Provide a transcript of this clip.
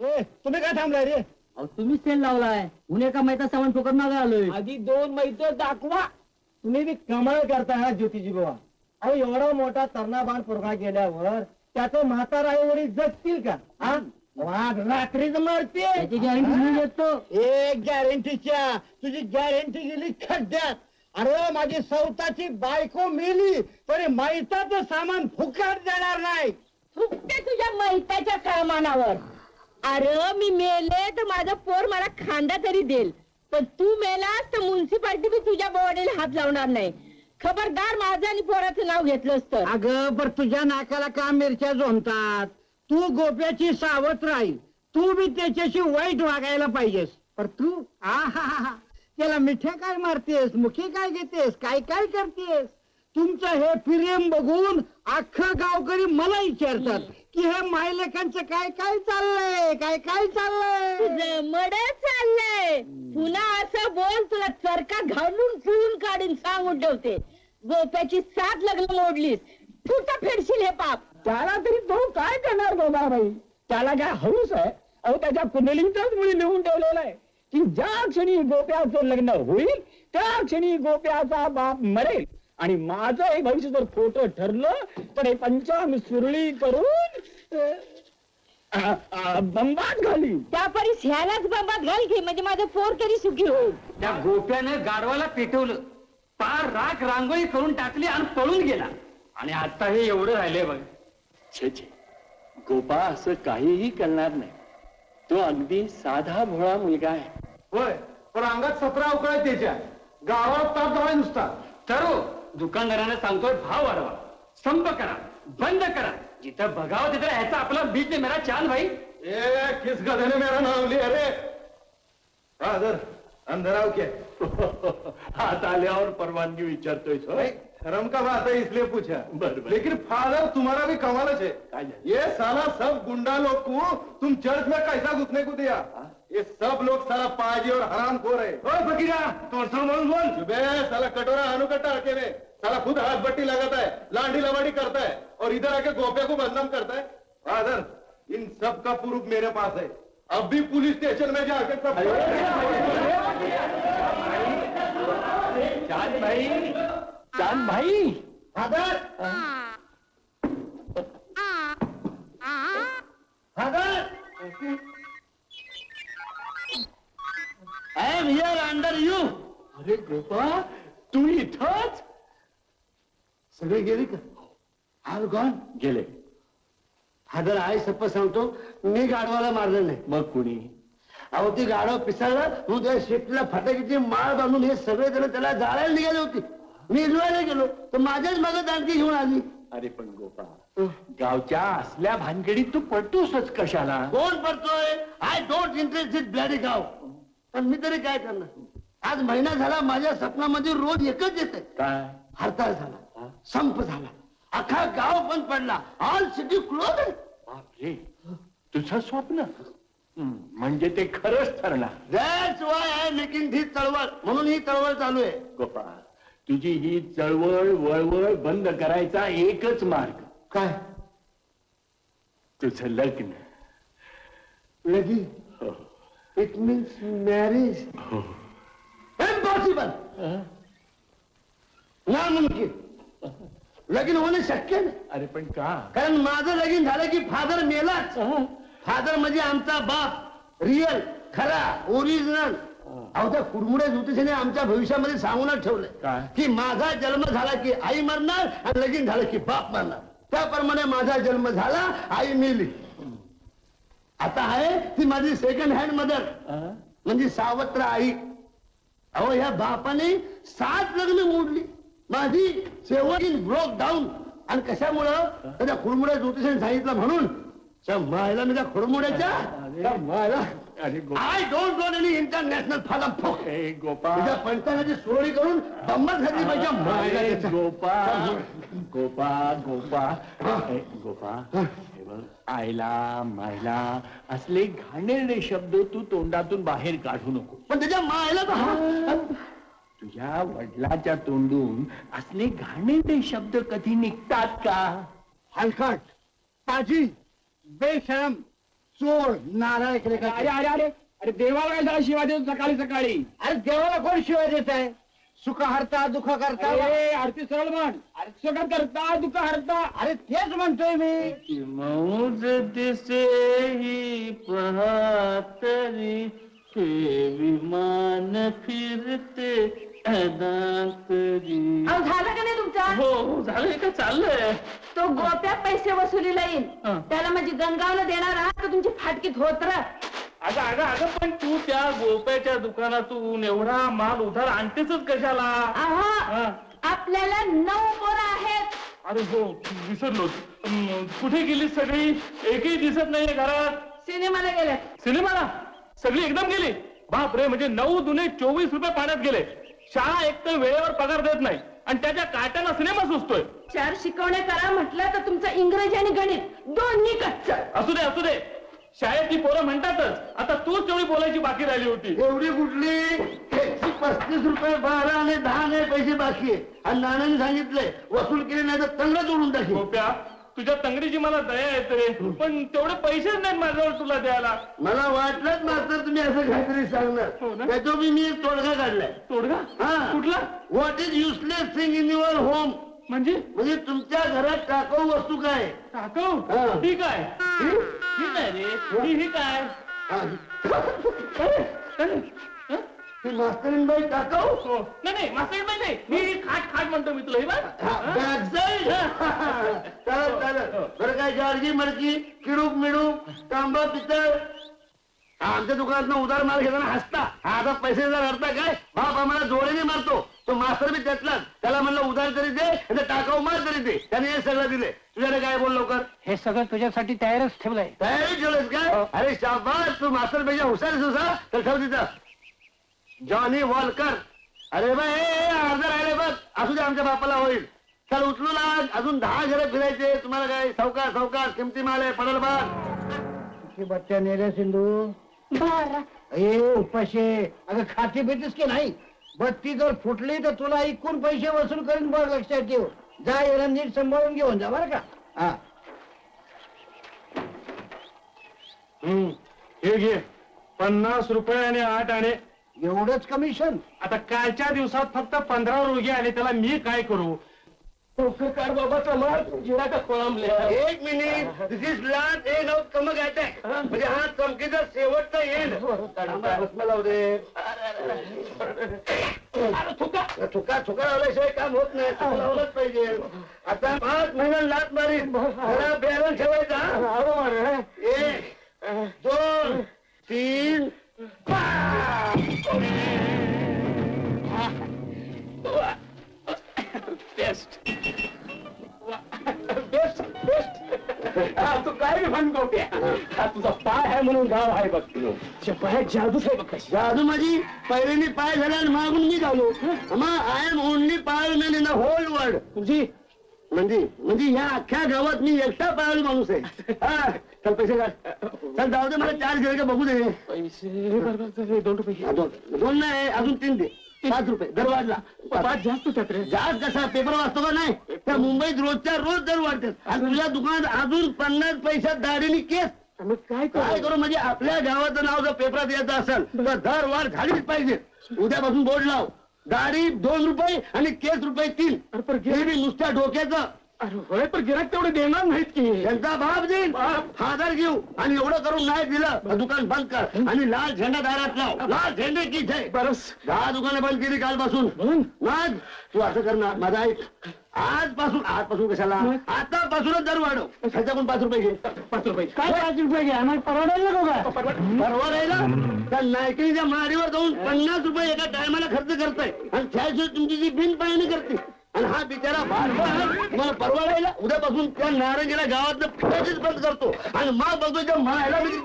ए तुम्ही काय थांबलाय रे? तुम्ही सेल लावलाय उन्हे का मैता सामान फुकट मागा आलोय. आधी 2 मैत दाखवा. तुम्ही बी कमाल करताय ज्योतिजी बाबा. अहो एवढा मोठा तरणा पोरगा गेल्यावर त्याचं म्हातारा आई वडील जगतील का? वाघ रात्रीच मारते. त्याची गॅरंटी मी देतो. एक गॅरंटीच्या तुझी गॅरंटी गेली खड्ड्यात. अरे माझी सौताची बायको मेली तरी मैताचं सामान फुकट देणार नाही. फुकटे तुझ्या मैताच्या सामानावर. अरे मी मेले तर माझा पोर मला खांदा तरी देईल, पण तू मेलास तर म्युन्सिपाल्टी बी तुझ्या बॉडीला हात लावणार नाही. खबरदार माझं आणि पोराचं नाव घेतलंस तर. अगं पण तुझ्या नाकाला का मिरच्या झोंबतात? तू गोप्याची सावत्र राहील. तू बी त्याच्याशी वाईट वागायला पाहिजेस. पर तू आहा त्याला मिठ्या काय मारतेस, मुखी काय घेतेस, काय काय करतेस? तुमचं हे प्रेम बघून अख्खं गावकरी मला विचारतात की हे मायलेकांचं काय काय चाललंय, काय काय चाललंय. तुझं मड चाललंय. पुन्हा असं बोल तुला चरका घालून पिळून काढून सांगून ठेवते. गोप्याची 7 लग्न मोडलीस, तुझा फेडशील हे पाप. त्याला तरी तो काय करणार गोदाबाई? त्याला काय हौस आहे? अहो त्याच्या कुंडलींच्याच मुली लिहून ठेवलेला आहे की ज्या क्षणी गोप्याचं लग्न होईल त्या क्षणी गोप्याचा बाप मरेल. आणि माझं हे भविष्य जर खोटं ठरलं तर हे पंचांग सुरळी करून बंबात घाली. त्या परीस ह्यालाच बंबात घाल की, म्हणजे माझं पोर तरी सुखी होईल. त्या गोप्यानं गाढवाला पेटवलं, पार राख रांगोळी करून टाकली आणि पळून गेला. आणि आता हे एवढं राहिले बघ. छे छे, गोपा असं काहीही करणार नाही. तो अगदी साधा भोळा मुलगा आहे. होय, पण अंगात 17 उकळ आहे त्याच्या. गावात ताप धावाय नुसता. ठरव, दुकानदारांना सांगतोय भाव वाढवा, संप करा, बंद करा. जिथं बघावं तिथं ह्याचा आपला बीच ने मेरा चांद भाई. ए किस गधे ने मेरा नाम लिया रे? फादर अंदर आओ क्या? हात आल्यावर परवानगी विचारतोय. शर्म का बात है इसलिए पूछा. लेकिन फादर तुम्हारा भी कमाल है. ये साला सब गुंडा लोग को तुम चर्च में कैसा घुसने को दिया? ये सब लोग साला पाजी और हरामखोर है. ओ फकीरा तो बोल. साला कटोरा हनुकट्टा अकेले साला खुद हाथ बट्टी लगाता है, लांडी लवाड़ी करता है और इधर आके गोपिया को बदनाम करता है. फादर इन सब का प्रूफ मेरे पास है. अब भी पुलिस स्टेशन में जाके सब. चांद भाई, चांद भाई. Father father I am here under you. अरे गोपा तू इथंच? सगळे गेले का? हाल गॉन गेले. फादर आहे सप्प सांगतो, मी गाढवाला मारलं नाही. मग कुणी? अहो ती गाढव पिसाळलं म्हणून त्या शेतीला फटाक्याची माळ बांधून हे सगळे जण त्याला जाळायला निघाले होते. मी इजवायला गेलो तर माझ्याच मागे दांडकी घेऊन आली. अरे पण गोपा, गावच्या असल्या भानगडीत तू पडतोसच कशाला? कोण पडतोय? आय डोंट इंटरेस्टेड ब्लॅडी गाव. पण मी तरी काय करणार? आज महिना झाला माझ्या स्वप्नामध्ये रोज एकच येते. काय? हरताळ झाला, संप झाला, अख्खा गाव बंद पडला, ऑल सिटी क्लोज. बापरे, तुझं स्वप्न म्हणजे ते खरंच ठरणार. That's why I making this चळवळ. म्हणून ही चळवळ चालू आहे. गोपा, तुझी ही चळवळ वळवळ बंद करायचा एकच मार्ग. काय? तुझं लग्न. लगीन? हो. It means marriage? हो. इम्पॉसिबल, नामुमकिन. लगीन होणे शक्य नाही. अरे पण का? कारण माझं लगीन झालं की फादर मेलाच. फादर म्हणजे आमचा बाप, रिअल, खरा, ओरिजिनल. अहो त्या कुडमुड्या ज्योतिषाने आमच्या भविष्यामध्ये सांगूनच ठेवलंय काय? की माझा जन्म झाला की आई मरणार आणि लगीन झालं की बाप मरणार. त्याप्रमाणे माझा जन्म झाला, आई मेली. आता आहे ती माझी सेकंड हँड मदर, म्हणजे सावत्र आई. अहो ह्या बापाने 7 लग्न मोडली. माझी शेवटी ब्रोक डाऊन. आणि कशामुळं? त्या खुडमुड्या ज्योतिषाने सांगितलं म्हणून. मायला मी त्या खुडमुड्याच्या मायला. I don't don't any international फालम फोक. गोपा, तुझ्या पंचांची सुरळी करून बंबत घातली पाहिजे. गोपा गोपा गोपा गोपा, हे बघ, आयला मायला असले घाणेरडे शब्द तू तोंडातून बाहेर काढू नको. पण त्याच्या मायला तुझ्या वडिलाच्या तोंडून असले घाणेरडे शब्द कधी निघतात का? हलकट, ताजी, बेशरम, चोर नारळ इकडे काय अरे अरे अरे अरे देवाला काय झाला शिवाय देऊ सकाळी सकाळी? अरे देवाला कोण शिवाय देत आहे? सुख हरता दुःख करता. अरे आरती सरळ म्हण. अरे सुख करता दुःख हरता. अरे तेच म्हणतोय मी. मौज दिसे ही पहातरी हे विमान फिरते अदातरी. अहो झालं का नाही तुमचा? हो झालंय का चाललंय? तो गोप्या पैसे वसुलीला येईल. हा. त्याला म्हणजे गंगावला देणार आहात तर तुमची फाटकी धोतर. अगं अगं अगं पण तू त्या गोप्याच्या दुकानातून एवढा माल उधार आणतेच कशाला? अहो आपल्याला 9 पोरं आहेत. अरे हो विसरलोच. कुठे गेली सगळी? एकही दिसत नाहीये घरात. सिनेमाला गेले. सिनेमाला सगळी एकदम गेली? बाप रे, म्हणजे 9 दुने 24 रुपये पाण्यात गेले. शाळा एक तर वेळेवर पगार देत नाही आणि त्याच्या काट्याला सिनेमा सुचतोय. 4 शिकवणे करा म्हटलं तर तुमचं इंग्रजी आणि गणित दोन्ही कच्च. असू दे असू दे, शाळेतली पोरं म्हणतातच. आता तूच तेवढी बोलायची बाकी राहिली होती. एवढी कुठली? 135 रुपये 12 आणि 10 नाही पैसे बाकी आहे. आणि नानाने सांगितलंय वसूल केले नाही तर तंगड जोडून टाकी. गोप्या तुझ्या तंगडीची मला दया येते, पण तेवढे पैसेच नाहीत माझ्यावर तुला द्यायला. मला वाटलंच मास्तर तुम्ही असं काहीतरी हो सांगणार. ना? त्याच्या मी एक तोडगा काढलाय. तोडगा? हा. कुठला? What is useless thing in your home. म्हणजे तुमच्या घरात टाकाऊ वस्तू काय? टाकव? हा. ही काय? ही काय रे? ही काय? हा. अरे, ती मास्तरीनबाई टाकाऊ. हो. नाही नाही मास्तर नाही, मी खाट खाट म्हणतो मी तुला. ही बघ. बॅगसाईड. चालत चालत. बरं काय जॉर्जी मडकी किडूक मिडूक तांबा पितळ. आमच्या दुकानात उधार माल घेताना हसता. हा आता पैसे जर अर्था काय बाप आम्हाला जोडीने मारतो. तो मास्तर बी त्यातलाच. त्याला म्हणलं उधार तरी दे आणि टाकाऊ माल तरी दे. त्याने हे सगळं दिले. तुझ्याकडे काय बोल लवकर? हे सगळं तुझ्यासाठी तयारच ठेवलंय. तयारी ठेवलंस काय? अरे शाबास, तू मास्तर पेक्षा हुशार सुसा. तर ठेव तिथं. Johnny Volker. अरे बाय अर्धा राहिले बघ. असू दे आमच्या बापाला होईल. चल उचलू लाग. अजून 10 घरं फिरायचे. तुम्हाला काय सावकाश सावकाश किमती माल आहे. पडल बघ. बच्चा नेरे सिंधू उपाशी. अगं खाती पितीस की नाही? बत्ती जर फुटली तर तुला इकून पैसे वसूल करून बघ. लक्षात ठेव. जा याला नीट सांभाळून घेऊन जा बरं का. हा हे घे 50 रुपये आणि 8 आणे. एवढंच कमिशन? आता कालच्या दिवसात फक्त 15 रोगी आले, त्याला मी काय करू? कार बाबाचा माल जिरा का खोळंबले. एक minute. This is last end of कमक अटॅक. म्हणजे हा चमकीचा शेवटचा एंड. भस्म लावू दे. थुका थुका थुका लावल्याशिवाय काम होत नाही. थुका लावलंच पाहिजे. आता 5 महिन्यात लाट मारी. जरा बॅलन्स ठेवायचा. 1 2 3 बेस्ट बेस्ट बेस्ट. तू काय म्हण गोप्या? हा तुझा पाय आहे म्हणून गाव आहे बघ. तुझ्या पायात जादूच आहे बघ. कशी जादू माझी पहिल्यानी पाय झाला आणि मागून मी झालो. I am only Payal in the whole world. तुझी म्हणजे ह्या अख्ख्या गावात मी एकटा पायल माणूस आहे. हा चल पैसे काढ. चल जाऊ दे. मला 4 गिऱ्हाईक बघू दे. पैसे 2 रुपये. 2 नाही अजून 3 दे. 5 रुपये दर वाढला. 5 जास्त होतात रे. जास्त कसा पेपर वाचतो का नाही? त्या मुंबईत रोजच्या रोज दर वाढतात. आणि तुझ्या दुकानात अजून 50 पैशात दाढीनी केस. मग काय काय करू? म्हणजे आपल्या गावाचं नाव जर पेपरात यायचं असेल तर दर वाढ झालीच पाहिजे. उद्यापासून बोर्ड लाव. दाढी 2 रुपये आणि केस रुपये 3. हे बी नुसत्या डोक्याचं. अरे होय, पण गिराक तेवढे देणार नाहीत की. त्यांचा बाप देईल. फादर घेऊ. आणि एवढं करून नाही दिलं दुकान बंद कर आणि लाल झेंडा दारात लाव. लाल झेंडे की जय. बरस 10 दुकाने बंद केली कालपासून. मग तू असं कर ना माझा ऐक. आजपासून कशाला? आतापासूनच दर वाढव. ह्याच्याकडून 5 रुपये घे. 5 रुपये. काय 5 रुपये घे? आम्हाला परवडायला नको का? परवडायला त्या नायकीच्या माडीवर जाऊन 50 रुपये एका टायमाला खर्च करताय आणि त्याशिवाय तुमची जी बिन पायाने करते. आणि हा बिचारा मला परवडायला. उद्यापासून त्या नारंगीला गावातलं पिठाचीच बंद करतो आणि मग बघतो त्या मायला मी